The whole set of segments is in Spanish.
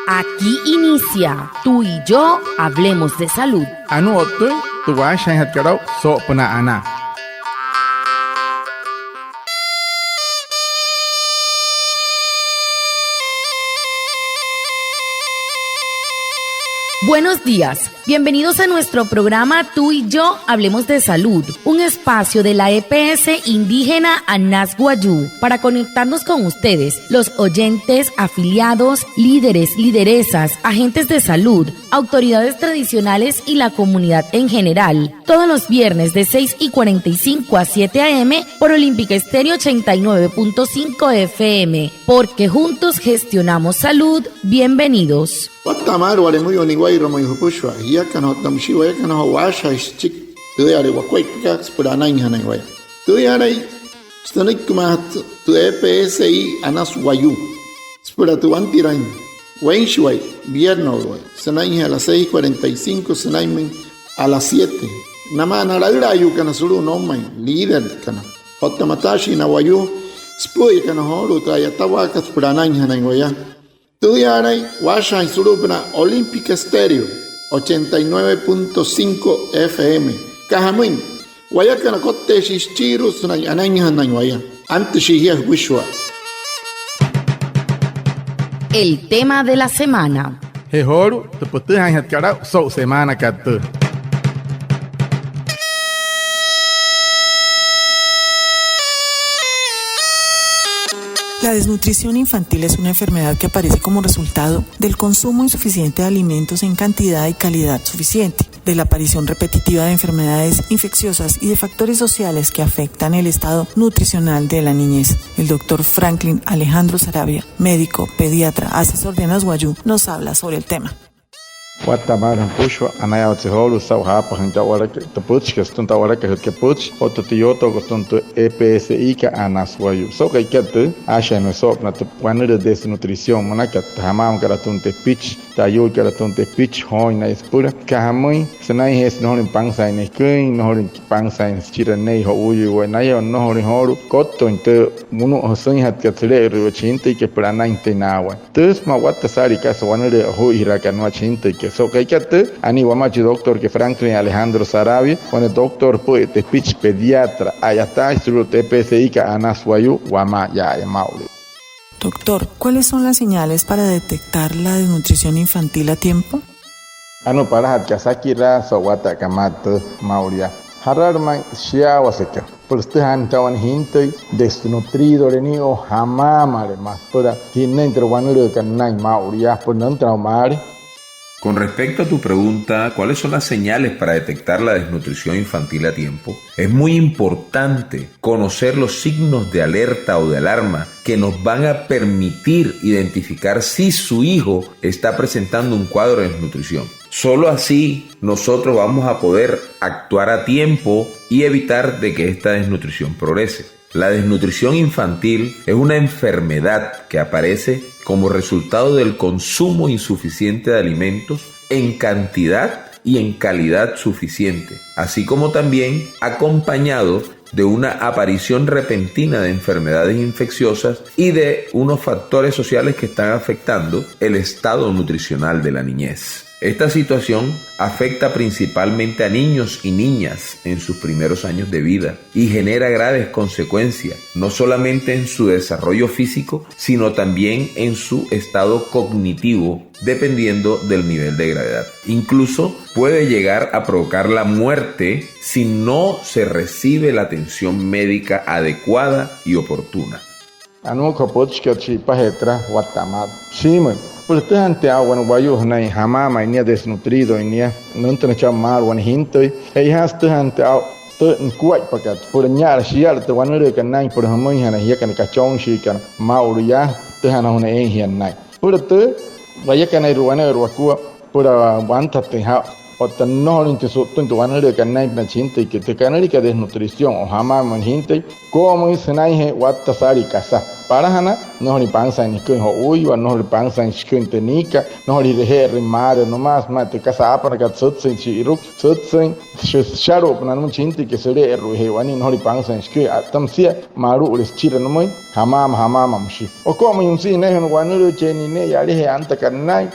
Aquí inicia Tú y yo hablemos de salud. Anu otu tuwa shanhat karau so puna ana. Buenos días, bienvenidos a nuestro programa Tú y yo hablemos de salud, un espacio de la EPS indígena Anas Guayú para conectarnos con ustedes, los oyentes, afiliados, líderes, lideresas, agentes de salud, autoridades tradicionales y la comunidad en general, todos los viernes de 6:45 a 7 a.m. por Olímpica Estéreo 89.5 FM, porque juntos gestionamos salud. Bienvenidos. Watamar wale muy oniguay romoy hupushwa ya kana tamshiwa ya kana washa chik tuyare wakwai pika spurana inhana way tuyare stanik kumat tu EPSI Anas Guayú spura tu antirain wenshway vierno way sanai a las 6:45 sanai a las 7 namana la yu kana suru no mai líder kana hotamatashi na Guayú spuy kana horu tayatawa ka spurana inhana way Tuyaray, Washa y Surupna, Olímpica Estéreo, 89.5 FM. Cajamuin, Guayacana Cote Shichiru, Anaña Nañuaya, antes Shihia Wishwa. El tema de la semana. Hehoru, te putu hanhat karau so semana katu. La desnutrición infantil es una enfermedad que aparece como resultado del consumo insuficiente de alimentos en cantidad y calidad suficiente, de la aparición repetitiva de enfermedades infecciosas y de factores sociales que afectan el estado nutricional de la niñez. El doctor Franklin Alejandro Saravia, médico, pediatra, asesor de Anas Guayú, nos habla sobre el tema. Guatemala puxo anaya otsiholu sau hapa hanja wala ke tapuch ke stunta wala ke puch ototiyoto gostunto EPSI ka Anas Guayú so kai ket asha no so na te panere de desnutrición monaka tamam karatunte pitch tayo karatunte pitch hoy na espura kamui sanai hes no rin pangsa ne kuin no rin pangsa chira nei ho uyu we na yo no rin horu kotto inte munu hosun hat ke tele ro chinte ke prana inte nawa tes ma watta sari ka so wanere ho ira ka no chinte ke so kai ket ani wamachi doctor ke Franklin Alejandro Saravia con el doctor poete pitch pediatra ayata sur TPSI ka Anas Guayú wama ya maule. Doctor, ¿cuáles son las señales para detectar la desnutrición infantil a tiempo? Ano para hat kasaki ra so wata kamat maulia harar man shia waseka por stahan tawan hinte desnutrido reni o hamama le mas para tiene entre wanure kan nai maulia por non traumar. Con respecto a tu pregunta, ¿cuáles son las señales para detectar la desnutrición infantil a tiempo? Es muy importante conocer los signos de alerta o de alarma que nos van a permitir identificar si su hijo está presentando un cuadro de desnutrición. Solo así nosotros vamos a poder actuar a tiempo y evitar de que esta desnutrición progrese. La desnutrición infantil es una enfermedad que aparece como resultado del consumo insuficiente de alimentos en cantidad y en calidad suficiente, así como también acompañado de una aparición repentina de enfermedades infecciosas y de unos factores sociales que están afectando el estado nutricional de la niñez. Esta situación afecta principalmente a niños y niñas en sus primeros años de vida y genera graves consecuencias, no solamente en su desarrollo físico, sino también en su estado cognitivo, dependiendo del nivel de gravedad. Incluso puede llegar a provocar la muerte si no se recibe la atención médica adecuada y oportuna. Por este ante agua no guayu na hamama ni desnutrido ni no te echa mal wan hinte ella está ante te kuai pakat por nyar shiar te wanure kan nai por hamoy hana ya kan kachong shi kan mauria te hana una enhian nai por te vaya kan ai ruana ruakua por wanta te ha o te no inte so tu wanure kan nai na chinte que te kanari ka desnutrición o hamama hinte como dice nai he watta sari casa parahana no ni pansa ni kun ho uiwa no ni pansa ni kun tenika no ni reher mare no mas mate casa para ka tsutsen chiruk tsutsen sharo na no chinti ke sere ruhe wani no ni pansa ni kun atamsia maru ulis chira no mai hamama mushi o como yumsi ne no wanu cheni ne yari he anta kanai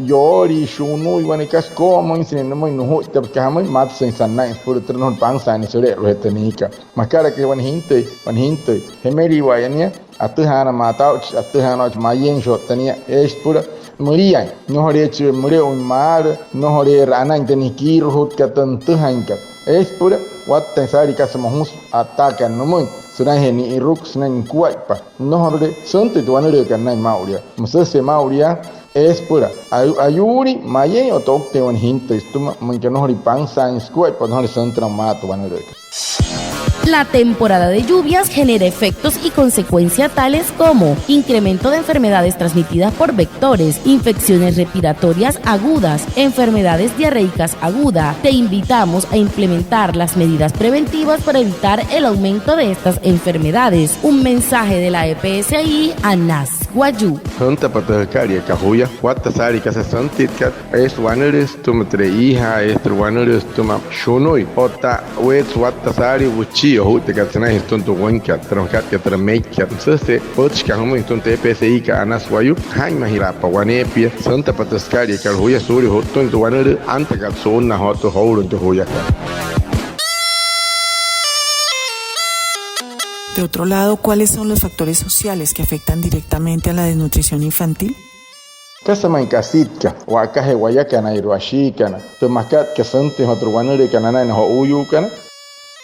yori shunu iwani kas como insin no mai no ho tab kamai mat sen sanai pur no pansa ni sere ruhe tenika makara ke wan hinte hemeri wayania atuhana matau atuhana mayen shotania es pura muria no hore che muria un mar no hore rana inteni kir hut katan tuhanka es pura watta sari kasmahus atakan no muy sunahe ni iruk sunan kuaipa no hore sonte tuanere kanai mauria musase mauria es pura ayuri mayen otokte wan hinte estuma manke no hore pansa en skuaipa no hore santra mato wanere. La temporada de lluvias genera efectos y consecuencias tales como incremento de enfermedades transmitidas por vectores, infecciones respiratorias agudas, enfermedades diarreicas agudas. Te invitamos a implementar las medidas preventivas para evitar el aumento de estas enfermedades. Un mensaje de la EPSI a Nasguayú. Junta patakaria kahuya wata sari kasa santit kat es waneres tuma treija es waneres tuma shunoi ota wets wata sari wuchi hote katsana histon to wanka tramkat ka tramekat sese poch ka homo histon TPSI ka Nasguayú hain mahira pa wanepia santa patakaria kahuya suri hoton to wanere anta kat sonna hoto houlun to hoya. De otro lado, ¿cuáles son los factores sociales que afectan directamente a la desnutrición infantil? Kasama kasitka wakahe wayakana iruashikana tumakat kasante otro wanere kanana no uyukana.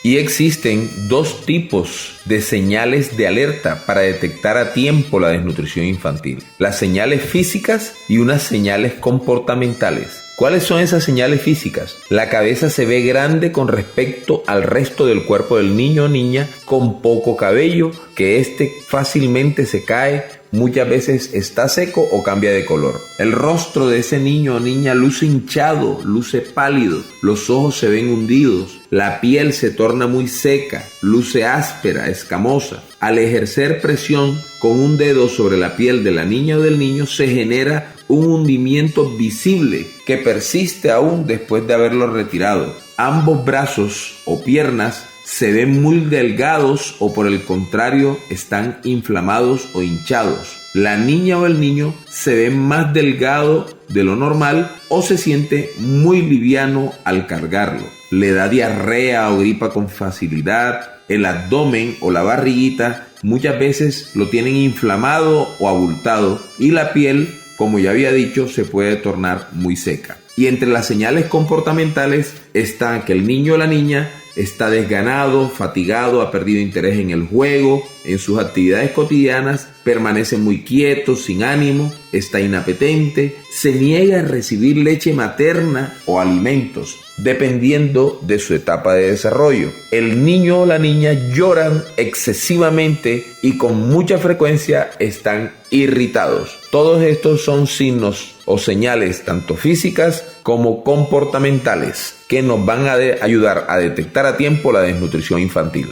Y existen dos tipos de señales de alerta para detectar a tiempo la desnutrición infantil: las señales físicas y unas señales comportamentales. ¿Cuáles son esas señales físicas? La cabeza se ve grande con respecto al resto del cuerpo del niño o niña, con poco cabello, que fácilmente se cae, muchas veces está seco o cambia de color. El rostro de ese niño o niña luce hinchado, luce pálido, los ojos se ven hundidos, la piel se torna muy seca, luce áspera, escamosa. Al ejercer presión con un dedo sobre la piel de la niña o del niño se genera un hundimiento visible que persiste aún después de haberlo retirado. Ambos brazos o piernas se ven muy delgados o por el contrario están inflamados o hinchados. La niña o el niño se ve más delgado de lo normal o se siente muy liviano al cargarlo. Le da diarrea o gripa con facilidad. El abdomen o la barriguita muchas veces lo tienen inflamado o abultado y la piel, como ya había dicho, se puede tornar muy seca. Y entre las señales comportamentales está que el niño o la niña está desganado, fatigado, ha perdido interés en el juego, en sus actividades cotidianas, permanece muy quieto, sin ánimo, está inapetente, se niega a recibir leche materna o alimentos, dependiendo de su etapa de desarrollo. El niño o la niña lloran excesivamente y con mucha frecuencia están irritados. Todos estos son signos o señales tanto físicas como comportamentales que nos van a ayudar a detectar a tiempo la desnutrición infantil.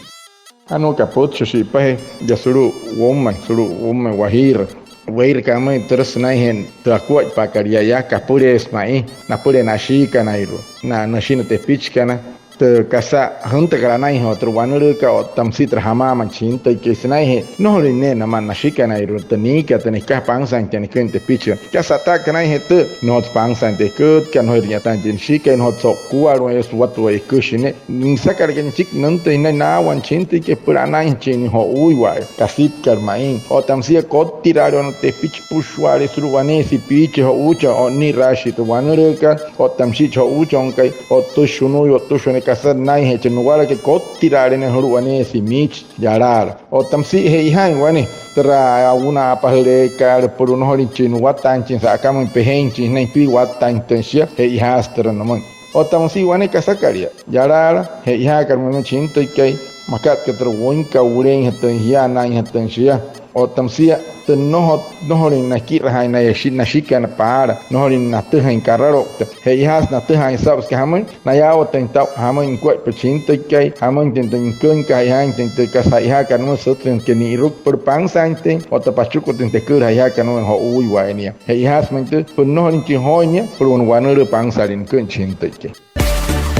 Ano kapocho si pahe jasuru woman wahir wair kama tersenai hen takuat pakaria ya kapure esmai na pure nashika nairu na nashina te pichkana te kasa hunta karanai otro wanuru ka tamsitra hama manchinta que senai he no line na man nashika nairu tenika tenika pangsan tenikente pichka kasa ta kanai he te no pangsan te kut kan hoiria tan jin shika no so kuaro es watu e kushine sakar gen chik nante na wan chinti que puranai chin ho uiwa kasit karmain o tamsia kot tiraron te pich pushware suruanesi pich ho ucha o ni rashit wanuru ka o tamsi ho ucha onkai o tushunu o tushune kasar nai he chenwara ke kot tirare ne horuane si mich yarar o tamsi he ihan wani tra una pahre kar por uno horin chin watan chin sakam pehen chin nei pi watan tensia he ihastra no o tamsi wani kasakaria yarar he iha karmo chin to kai makat ke tro won ka uren heten hiana heten sia o tamsia te no horin na kira hai na shika na para no horin na te hain kararo he has na te hain sabs que hamen na ya o tentau hamen kwai pechinta kai hamen tenten kun kai hain tenten ka sai ha kan no sotren que ni ruk per pang sante o ta pachuko tenten kur hai ha kan no ho ui wa nia he has mente per no horin ki hoinia per un wanere pang sarin kun chinta kai.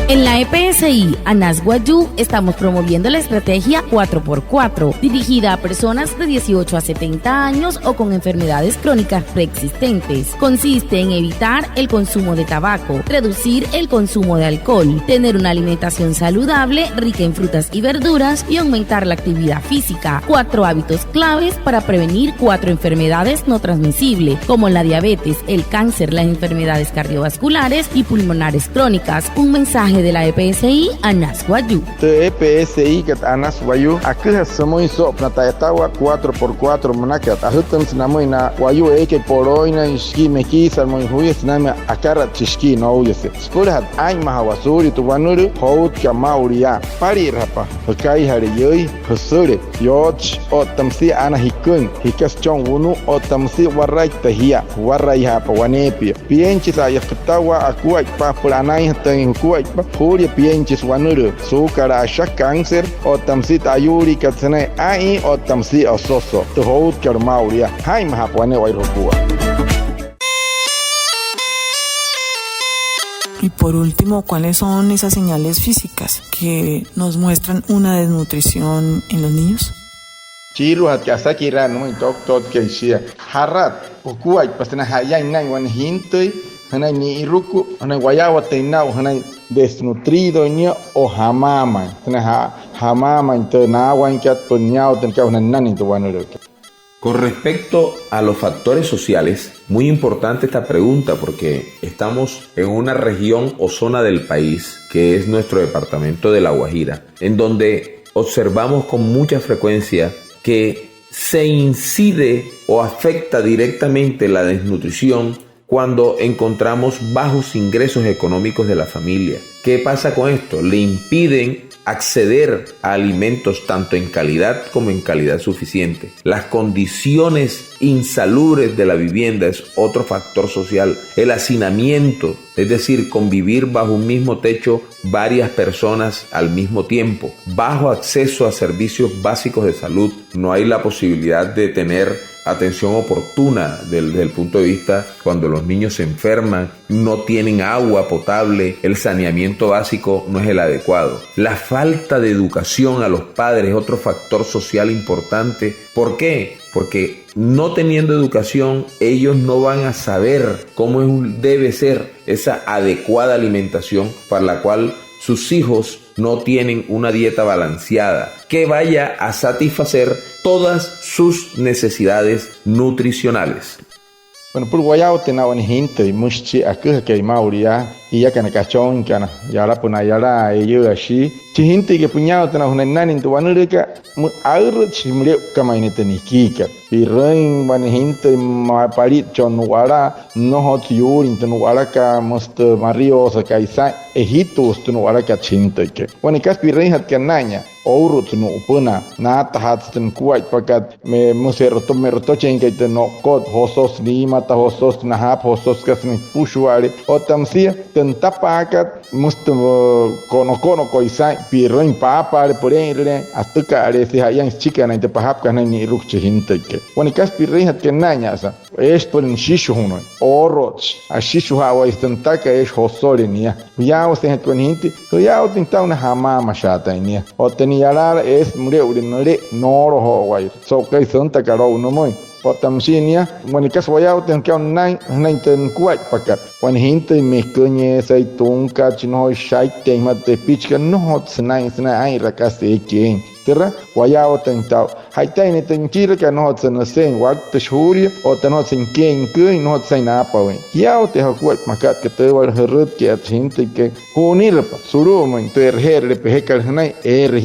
En la EPSI Anas Guayú estamos promoviendo la estrategia 4x4, dirigida a personas de 18 a 70 años o con enfermedades crónicas preexistentes. Consiste en evitar el consumo de tabaco, reducir el consumo de alcohol, tener una alimentación saludable, rica en frutas y verduras y aumentar la actividad física. 4 hábitos claves para prevenir 4 enfermedades no transmisibles, como la diabetes, el cáncer, las enfermedades cardiovasculares y pulmonares crónicas. Un mensaje de la EPSI Anas Guayú. Te EPSI kat Anas Guayú akha samoi so na taitawa 4x4 manakat ahutam sinamoi na Guayú eke poroina iski meki salmoi huye sinama akara tishki no uyese spurhat ai mahawasuri tu wanuru hout kamauria pari rapa kai hari yoi husure yoch o tamsi ana hikun hikas chong wunu o tamsi warai tahia warai hapa wanepi pienchi sa yaktawa akuai pa pulanai hatan kuai Furia pienches wanuru sukara asha cáncer o tamsit ayuri katsane ai o tamsi ososo to hout karmauria hai mahapwane wairokua. Y por último, ¿cuáles son esas señales físicas que nos muestran una desnutrición en los niños? Chiru hat kasaki ran no tot ke sia harat okuai pasna hayai nai wan hintoi hanai ni iruku hanai wayawa teinau hanai desnutrido ni o hamama tena hamama internawa en kat punyao ten ka nan to wanuru. Con respecto a los factores sociales, muy importante esta pregunta porque estamos en una región o zona del país que es nuestro departamento de La Guajira, en donde observamos con mucha frecuencia que se incide o afecta directamente la desnutrición cuando encontramos bajos ingresos económicos de la familia. ¿Qué pasa con esto? Le impiden acceder a alimentos tanto en calidad como en calidad suficiente. Las condiciones insalubres de la vivienda es otro factor social. El hacinamiento, es decir, convivir bajo un mismo techo varias personas al mismo tiempo. Bajo acceso a servicios básicos de salud. No hay la posibilidad de tener atención oportuna desde el punto de vista cuando los niños se enferman, no tienen agua potable, el saneamiento básico no es el adecuado. La falta de educación a los padres es otro factor social importante. ¿Por qué? Porque no teniendo educación, ellos no van a saber cómo debe ser esa adecuada alimentación para la cual sus hijos no tienen una dieta balanceada que vaya a satisfacer todas sus necesidades nutricionales. Bueno, por guayao tenawan hinte mushi akha ke mauria iya kana kachon kana yara puna yara eyo ashi chi hinte ke punyao tena hunanan tu wanureka aur chimre kamaine tenikika pirang ban hinte ma parit chon wara no hot yurin tu wara ka most mario sa kaisa ehitus tu wara ka chinte ke wani kas pirang hat kananya Ourut no upuna na tahat ten kuat pakat me museroto chen ke ten no kod hosos ni mata hosos na hap hosos kas ni pushuari o tamsia ten tapakat must kono koisai pirren papa por ere atuka are si hayan chica na te pahap kana ni rukche hinteke wani kas pirren hat kenanya sa es por en shishu huno oroch a shishu hawa istantaka es hosore nia ya o se hat con hinti ya o tinta una hamama shata nia o yarar es mure urinore noro ho wai so kai santa karo no moi potamsinia monikas wayao ten ka nai ten kuat pakat wan hinte me kunye sai tunka chino shai te mate pichka no hot snai ai rakase ken terra wayao ten tau haitai ne ten kira ka no hot sen sen wak te shuri o ten hot sen ken kuin no hot sai na pa wen yao te kuat makat ke te war herut ke hinte ke hunir pa suru men ter herre pe hekal nai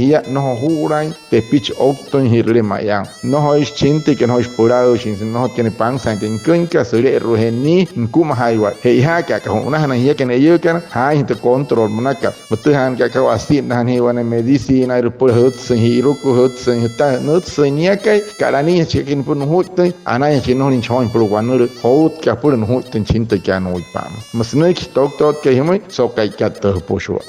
hia no hurai te pich okton hirle mayang no hois chinte ke no hois purado shin no tiene panza en kunka sure ruheni kuma haiwa he ha ka una hana hia ke ne yukan ha inte control munaka mutuhan ka asin han he wana medicina ir por hut sin hiruku hutsen hita nutsen niakai karani chikin pun hutte anaya chino ni choin pro wanur hot ka pun hutten chinta kan uipam masnek tok ke himai so kai kat poshwa.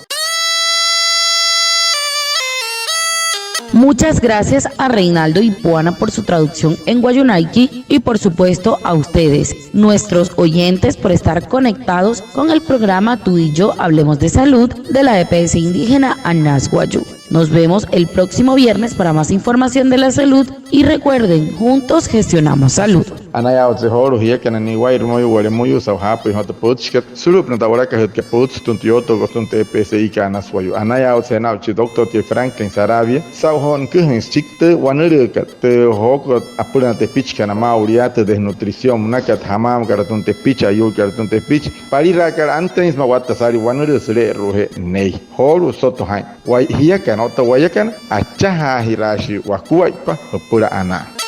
Muchas gracias a Reinaldo y Puana por su traducción en Guayunaiki y por supuesto a ustedes, nuestros oyentes, por estar conectados con el programa Tú y Yo Hablemos de Salud de la EPS indígena Anas Guayú. Nos vemos el próximo viernes para más información de la salud y recuerden, juntos gestionamos salud. Anaya otsehoro hiya ni wair moyo wale moyo sa hapo hota pochka sulup na tawara ka het ke poch tuntioto goston TPSI ka naswayo anaya otsena chi doctor ti Franklin Sarabia sa hon ke hin stikte wanere ka te hok apuna te pichka na mauriate de nutrición na ka hamam ka ton te picha yo ka ton te pich parira ka antes ma wata sari wanere sele rohe nei holu soto hai wai hiya ka no to wayakan acha ha hirashi wa kuai pa pura ana.